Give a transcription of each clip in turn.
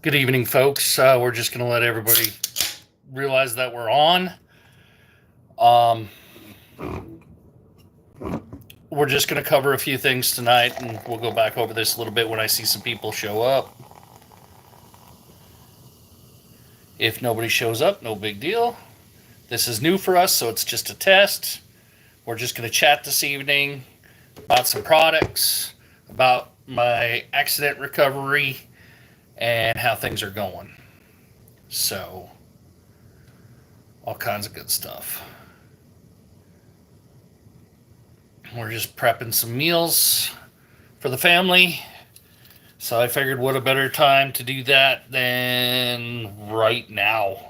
Good evening, folks. We're just going to let everybody realize that we're on. Um, we're just going to cover a few things tonight, and we'll go back over this a little bit when I see some people show up. If nobody shows up, no big deal. This is new for us, so it's just a test. We're just going to chat this evening about some products, about my accident recovery, and how things are going. So, all kinds of good stuff. We're just prepping some meals for the family. So I figured what a better time to do that than right now.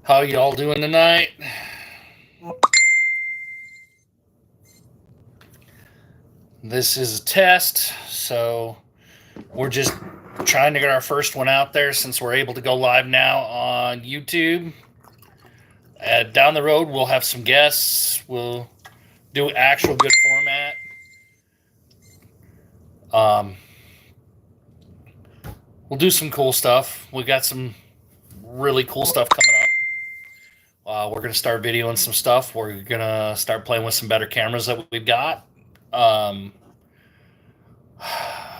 How y'all doing tonight? This is a test, so we're just trying to get our first one out there since we're able to go live now on YouTube. Down the road, we'll have some guests. We'll do actual good format. We'll do some cool stuff. We got some really cool stuff coming up. We're going to start videoing some stuff. We're going to start playing with some better cameras that we've got.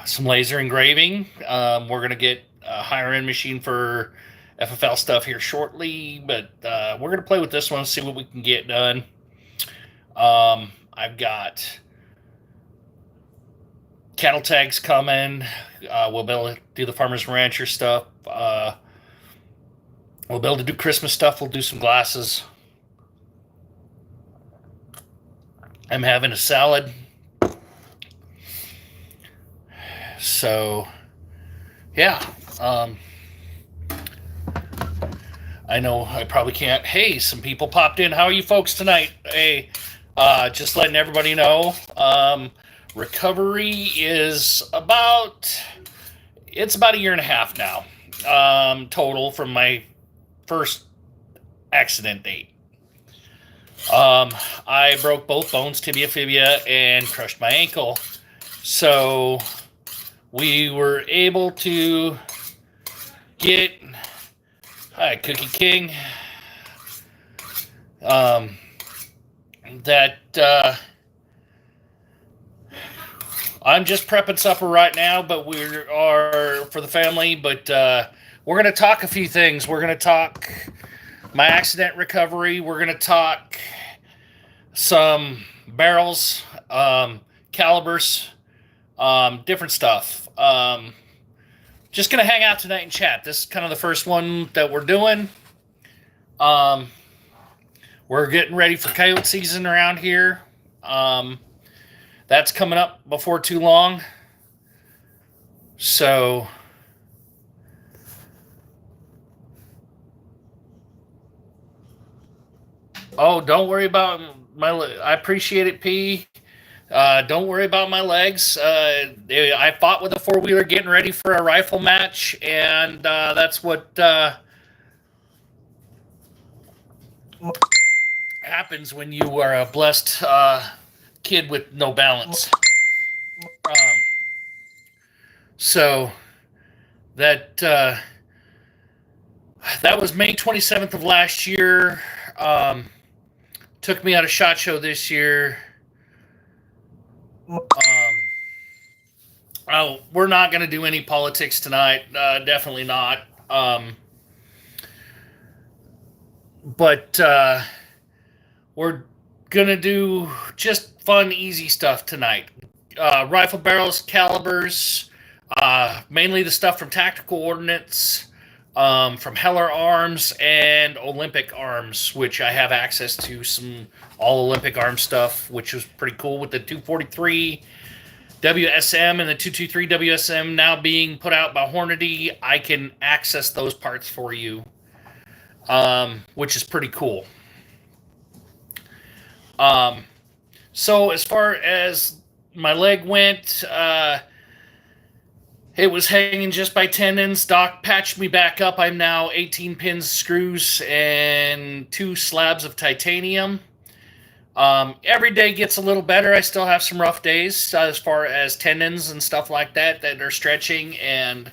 Some laser engraving. We're going to get a higher end machine for FFL stuff here shortly, but we're going to play with this one and see what we can get done. I've got cattle tags coming. We'll be able to do the Farmers Rancher stuff. We'll be able to do Christmas stuff. We'll do some glasses. I'm having a salad. So, yeah. I know I probably can't. Hey, some people popped in. How are you folks tonight? Hey, just letting everybody know. Recovery is it's about a year and a half now, total from my first accident date. I broke both bones, tibia, fibia, and crushed my ankle. So we were able to get Cookie King I'm just prepping supper right now, but we are for the family. But we're going to talk a few things. We're going to talk my accident recovery. We're going to talk some barrels, calibers, different stuff. Just going to hang out tonight and chat. This is kind of the first one that we're doing. We're getting ready for coyote season around here. That's coming up before too long. So, don't worry about I appreciate it, P. Don't worry about my legs. I fought with a four-wheeler getting ready for a rifle match, and that's what happens when you are a blessed kid with no balance. So that was May 27th of last year. Took me out of SHOT Show this year. We're not going to do any politics tonight. Definitely not. But we're going to do just fun, easy stuff tonight. Rifle barrels, calibers, mainly the stuff from Tactical Ordnance, from Heller Arms and Olympic Arms, which I have access to some all Olympic Arms stuff, which was pretty cool with the 243 WSM and the 223 WSM now being put out by Hornady, I can access those parts for you, which is pretty cool. So as far as my leg went, it was hanging just by tendons. Doc patched me back up. I'm now 18 pins, screws, and 2 slabs of titanium. Every day gets a little better. I still have some rough days as far as tendons and stuff like that are stretching, and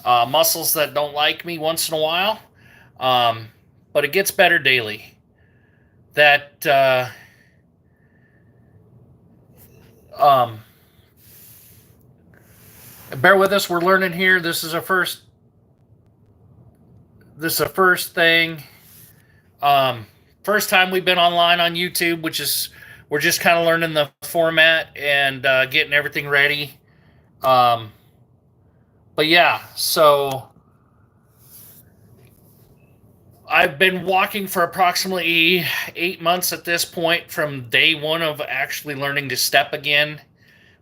muscles that don't like me once in a while. But it gets better daily. Bear with us. We're learning here. This is a first thing. First time we've been online on YouTube, which is we're just kind of learning the format and getting everything ready. But yeah, so I've been walking for approximately 8 months at this point, from day one of actually learning to step again,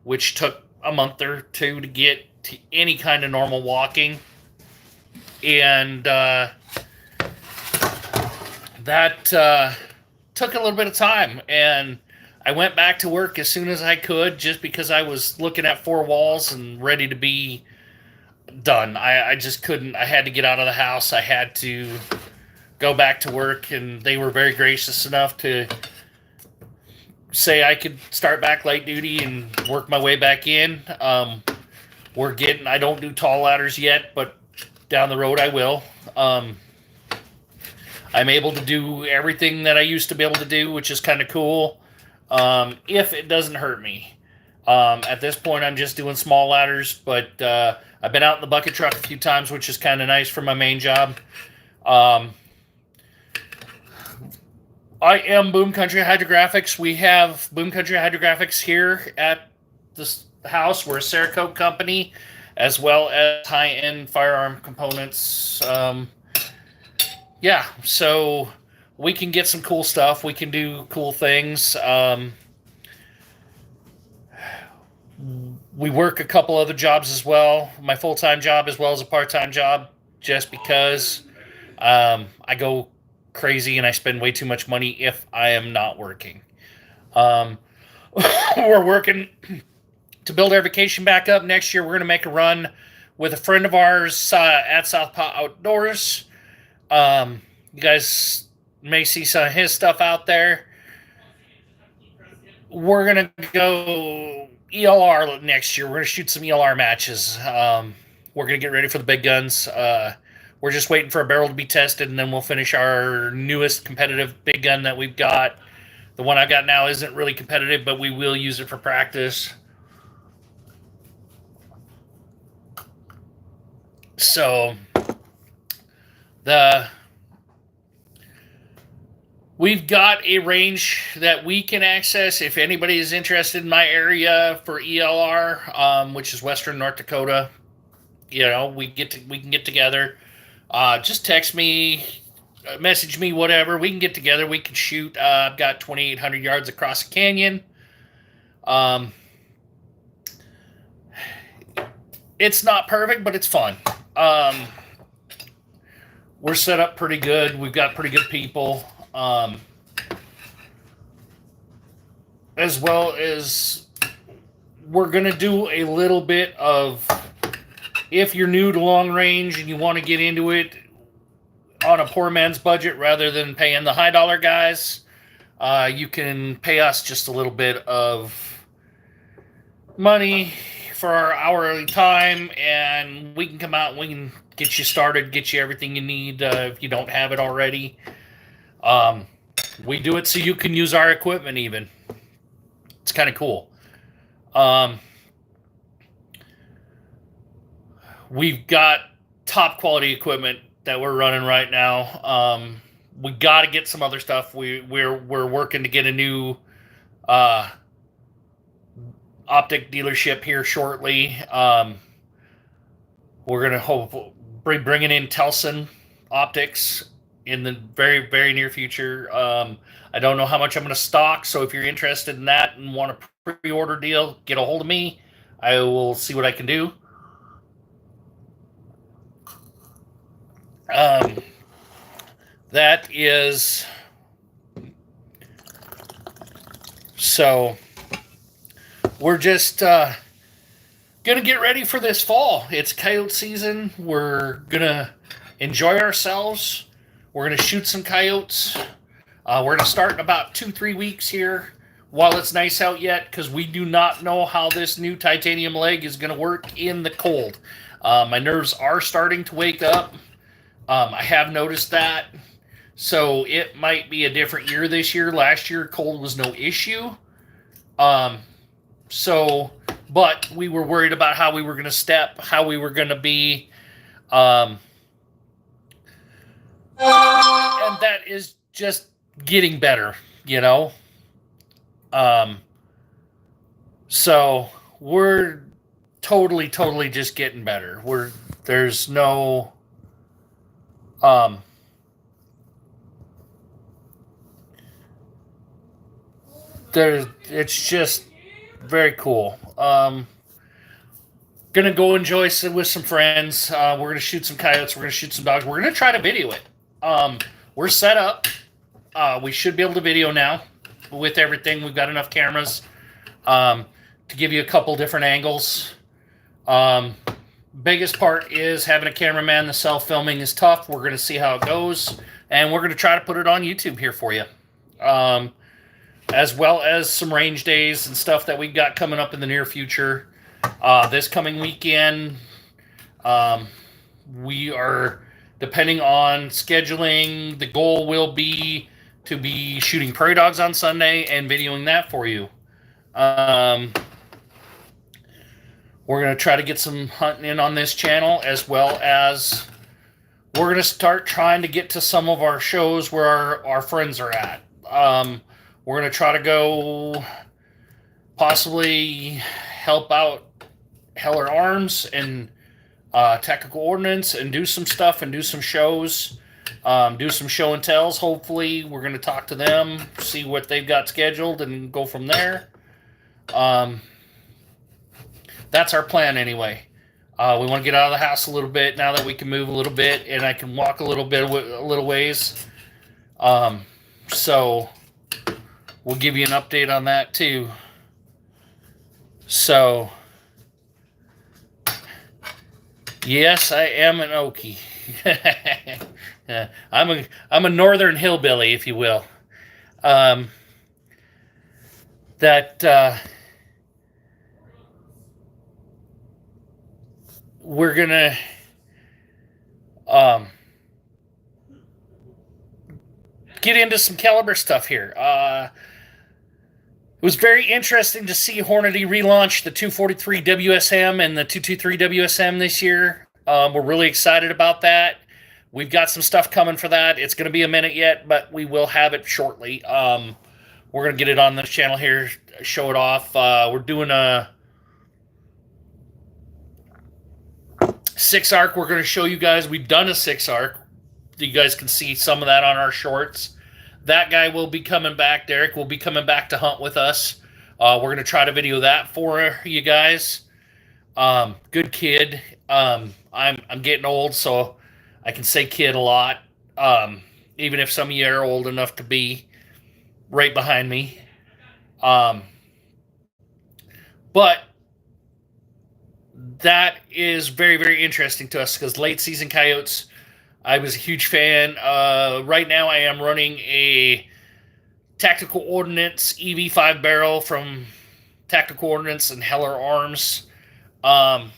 which took a month or two to get to any kind of normal walking. And that took a little bit of time, and I went back to work as soon as I could, just because I was looking at 4 walls and ready to be done. I just couldn't. I had to get out of the house. I had to go back to work, and they were very gracious enough to say I could start back light duty and work my way back in. I don't do tall ladders yet, but down the road I will. I'm able to do everything that I used to be able to do, which is kind of cool, if it doesn't hurt me. At this point, I'm just doing small ladders, but I've been out in the bucket truck a few times, which is kind of nice for my main job. I am Boom Country Hydrographix. We have Boom Country Hydrographix here at this house. We're a Cerakote company, as well as high-end firearm components. Yeah, so we can get some cool stuff. We can do cool things. We work a couple other jobs as well. My full-time job as well as a part-time job, just because I go crazy and I spend way too much money if I am not working. We're working to build our vacation back up. Next year, we're going to make a run with a friend of ours at Southpaw Outdoors. You guys may see some of his stuff out there. We're going to go ELR next year. We're going to shoot some ELR matches. We're going to get ready for the big guns. We're just waiting for a barrel to be tested, and then we'll finish our newest competitive big gun that we've got. The one I got now isn't really competitive, but we will use it for practice. So we've got a range that we can access if anybody is interested in my area for ELR, which is Western North Dakota. You know, we can get together. Just text me, message me, whatever. We can get together. We can shoot. I've got 2,800 yards across the canyon. It's not perfect, but it's fun. We're set up pretty good. We've got pretty good people. As well as we're going to do a little bit of, if you're new to long range and you want to get into it on a poor man's budget rather than paying the high dollar guys, you can pay us just a little bit of money for our hourly time, and we can come out and we can get you started, get you everything you need if you don't have it already. We do it so you can use our equipment even. It's kind of cool. We've got top quality equipment that we're running right now. We got to get some other stuff. We're working to get a new optic dealership here shortly. We're gonna hope bringing in Telson optics in the very, very near future. I don't know how much I'm going to stock, so if you're interested in that and want a pre-order deal, get a hold of me. I will see what I can do. That is so. We're just gonna get ready for this fall. It's coyote season. We're gonna enjoy ourselves. We're gonna shoot some coyotes. We're gonna start in about 2-3 weeks here while it's nice out yet, because we do not know how this new titanium leg is gonna work in the cold. My nerves are starting to wake up. I have noticed that. So it might be a different year this year. Last year, cold was no issue. But we were worried about how we were going to step, how we were going to be. And that is just getting better, you know? So we're totally just getting better. There's no, it's just very cool. Gonna go enjoy with some friends. We're gonna shoot some coyotes. We're gonna shoot some dogs. We're gonna try to video it. We're set up. We should be able to video now with everything. We've got enough cameras to give you a couple different angles. Biggest part is having a cameraman. The self-filming is tough. We're gonna see how it goes, and we're gonna try to put it on YouTube here for you. As well as some range days and stuff that we've got coming up in the near future. This coming weekend, we are, depending on scheduling, the goal will be to be shooting prairie dogs on Sunday and videoing that for you. We're going to try to get some hunting in on this channel, as well as we're going to start trying to get to some of our shows where our friends are at. We're going to try to go possibly help out Heller Arms and Tactical Ordnance and do some stuff and do some shows, do some show and tells. Hopefully, we're going to talk to them, see what they've got scheduled, and go from there. That's our plan anyway. We want to get out of the house a little bit now that we can move a little bit and I can walk a little ways. So we'll give you an update on that too. So, yes, I am an Okie. I'm a northern hillbilly, if you will. We're gonna get into some caliber stuff here. It was very interesting to see Hornady relaunch the 243 WSM and the 223 WSM this year. We're really excited about that. We've got some stuff coming for that. It's going to be a minute yet, but we will have it shortly. We're going to get it on this channel here, show it off. We're doing a 6-arc. We're going to show you guys. We've done a 6-arc. You guys can see some of that on our shorts. That guy will be coming back. Derek will be coming back to hunt with us. We're going to try to video that for you guys. Good kid. I'm getting old, so I can say kid a lot. Even if some of you are old enough to be right behind me. But that is very, very interesting to us because late season coyotes, I was a huge fan. Right now I am running a Tactical Ordnance EV5 barrel from Tactical Ordnance and Heller Arms. And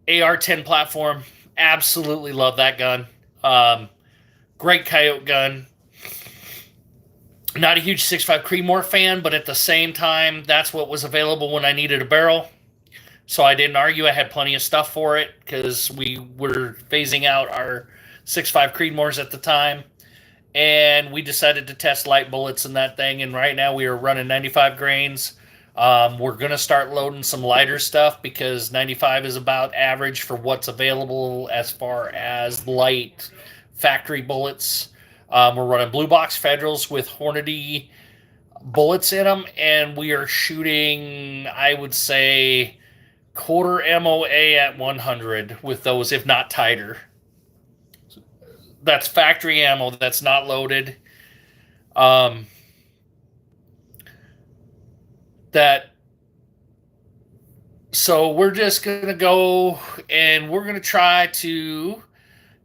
AR-10 platform. Absolutely love that gun. Great coyote gun. Not a huge 6.5 Creedmoor fan, but at the same time, that's what was available when I needed a barrel. So I didn't argue. I had plenty of stuff for it because we were phasing out our 6.5 Creedmoors at the time. And we decided to test light bullets in that thing. And right now we are running 95 grains. We're going to start loading some lighter stuff because 95 is about average for what's available as far as light factory bullets. We're running blue box Federals with Hornady bullets in them, and we are shooting, I would say, quarter MOA at 100 with those, if not tighter. That's factory ammo. That's not loaded. Um, that so we're just gonna go and we're gonna try to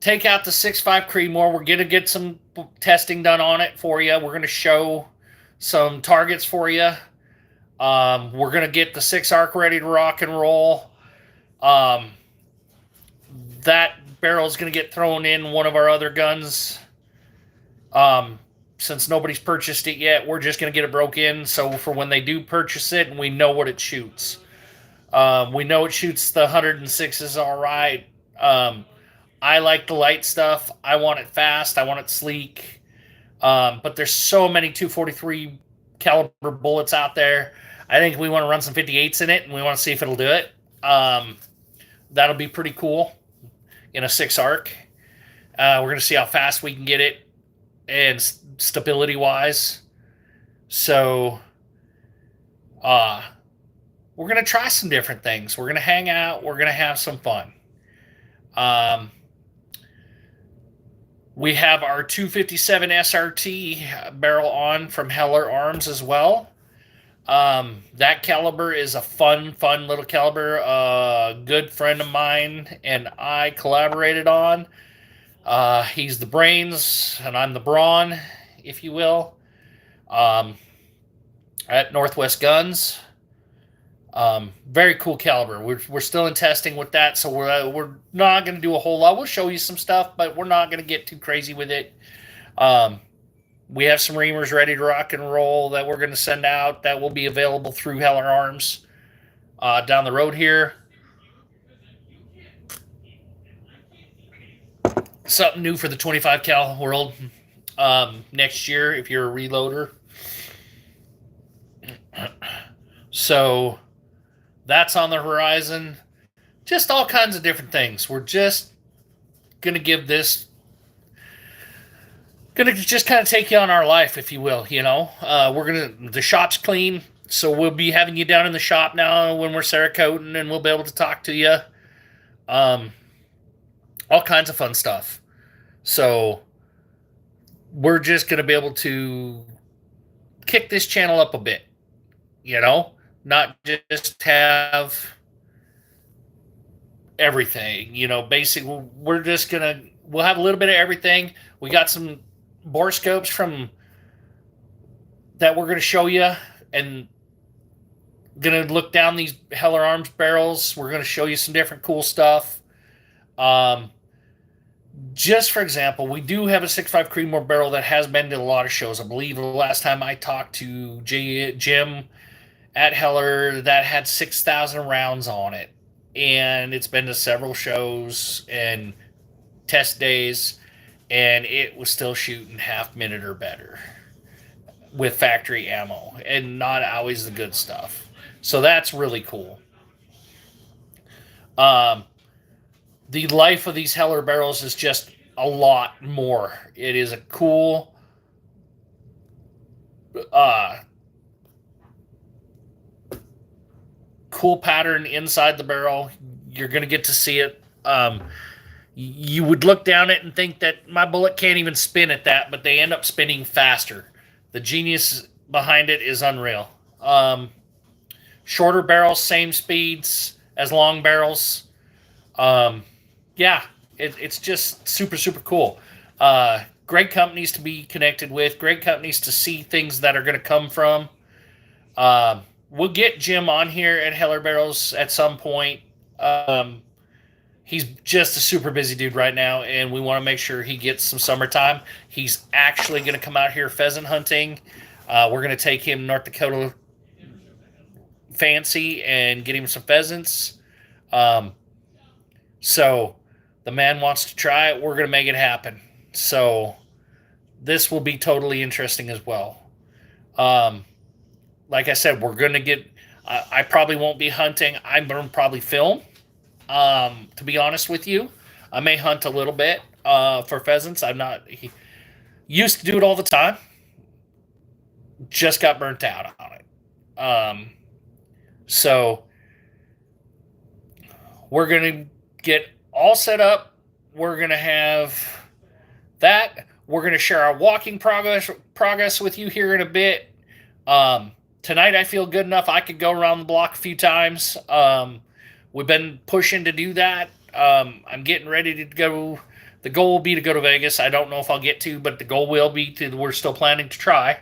take out the 6.5 Creedmoor. We're gonna get some testing done on it for you. We're gonna show some targets for you. We're gonna get the 6 arc ready to rock and roll. That barrel is gonna get thrown in one of our other guns. Since nobody's purchased it yet, we're just gonna get it broke in. So for when they do purchase it, and we know what it shoots. We know it shoots the 106s all right. I like the light stuff. I want it fast. I want it sleek. But there's so many 243 caliber bullets out there. I think we want to run some 58s in it, and we want to see if it'll do it. That'll be pretty cool in a 6 arc. We're going to see how fast we can get it and stability wise. So, we're going to try some different things. We're going to hang out. We're going to have some fun. We have our 257 SRT barrel on from Heller Arms as well. That caliber is a fun little caliber. A good friend of mine and I collaborated on. He's the brains and I'm the brawn, if you will, at Northwest Guns. Very cool caliber. We're still in testing with that, so we're not going to do a whole lot. We'll show you some stuff, but we're not going to get too crazy with it. We have some reamers ready to rock and roll that we're going to send out that will be available through Heller Arms down the road here. Something new for the 25 cal world next year if you're a reloader. So that's on the horizon. Just all kinds of different things. We're just going to give this, going to just kind of take you on our life, if you will, you know. The shop's clean, so we'll be having you down in the shop now when we're Cerakoting, and we'll be able to talk to you. All kinds of fun stuff. So we're just going to be able to kick this channel up a bit, you know. Not just have everything, you know. Basically, we'll have a little bit of everything. We got some bore scopes from that we're going to show you, and going to look down these Heller Arms barrels. We're going to show you some different cool stuff. Just for example, we do have a 6.5 Creedmoor barrel that has been to a lot of shows. I believe the last time I talked to Jim at Heller, that had 6,000 rounds on it, and it's been to several shows and test days, and it was still shooting half minute or better with factory ammo, and not always the good stuff. So that's really cool. The life of these Heller barrels is just a lot more. It is a cool pattern inside the barrel. You're going to get to see it. You would look down it and think that my bullet can't even spin at that, but they end up spinning faster. The genius behind it is unreal. Shorter barrels, same speeds as long barrels. It's just super cool. Great companies to be connected with. Great companies to see things that are going to come from. We'll get Jim on here at Heller Barrels at some point. He's just a super busy dude right now, and we want to make sure he gets some summertime. He's actually going to come out here pheasant hunting. We're going to take him North Dakota fancy and get him some pheasants. So the man wants to try it. We're going to make it happen. So this will be totally interesting as well. Like I said, we're going to get, I probably won't be hunting. I'm going to probably film, to be honest with you. I may hunt a little bit for pheasants. Used to do it all the time. just got burnt out on it. So we're going to get all set up. We're going to have that. We're going to share our walking progress with you here in a bit. Tonight I feel good enough I could go around the block a few times. We've been pushing to do that. I'm getting ready to go. The goal will be to go to Vegas. I don't know if I'll get to, but the goal will be to. We're still planning to try.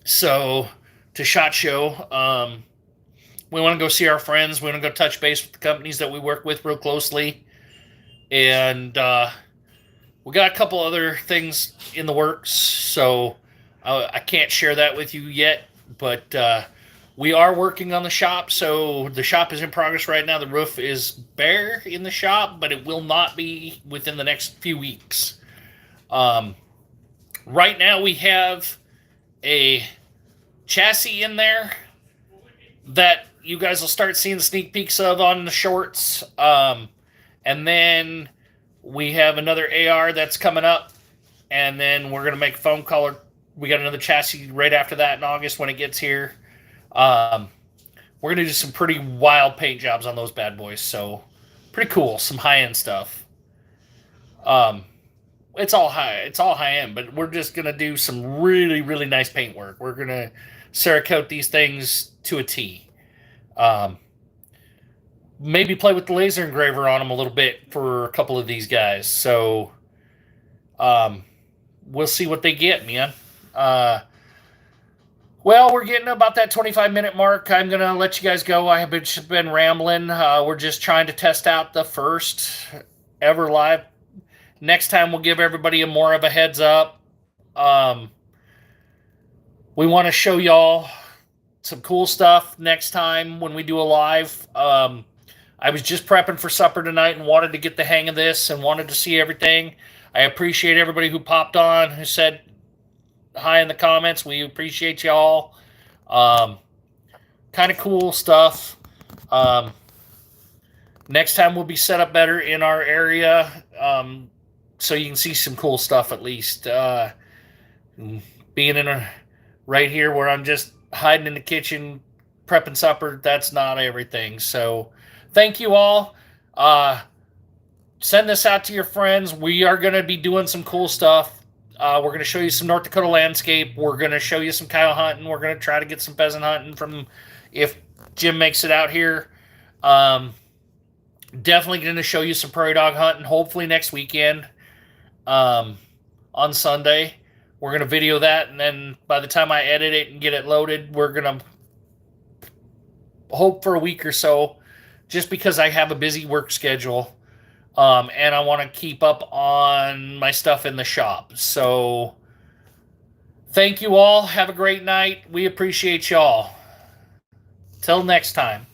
So, to SHOT Show, we want to go see our friends. We want to go touch base with the companies that we work with real closely. And we got a couple other things in the works, so I can't share that with you yet. But we are working on the shop, so the shop is in progress right now. The roof is bare in the shop, but it will not be within the next few weeks. Right now we have a chassis in there that you guys will start seeing sneak peeks of on the shorts. And then we have another AR that's coming up. And then we're going to make a foam color. We got another chassis right after that in August when it gets here. We're going to do some pretty wild paint jobs on those bad boys. So pretty cool. Some high-end stuff. It's all high-end, but we're just going to do some really, really nice paint work. We're going to Cerakote these things to a T. Maybe play with the laser engraver on them a little bit for a couple of these guys. So we'll see what they get, man. Well, we're getting about that 25-minute mark. I'm going to let you guys go. I have been rambling. We're just trying to test out the first ever live. Next time we'll give everybody more of a heads up. We want to show y'all some cool stuff next time when we do a live. I was just prepping for supper tonight and wanted to get the hang of this and wanted to see everything. I appreciate everybody who popped on, who said hi in the comments. We appreciate y'all. Kind of cool stuff. Next time we'll be set up better in our area, so you can see some cool stuff at least. Being in right here where I'm just hiding in the kitchen prepping supper, that's not everything. So thank you all. Send this out to your friends. We are going to be doing some cool stuff. We're going to show you some North Dakota landscape. We're going to show you some coyote hunting. We're going to try to get some pheasant hunting from if Jim makes it out here. Definitely going to show you some prairie dog hunting, hopefully next weekend on Sunday. We're going to video that, and then by the time I edit it and get it loaded, we're going to hope for a week or so, just because I have a busy work schedule, and I want to keep up on my stuff in the shop. So thank you all. Have a great night. We appreciate y'all. Till next time.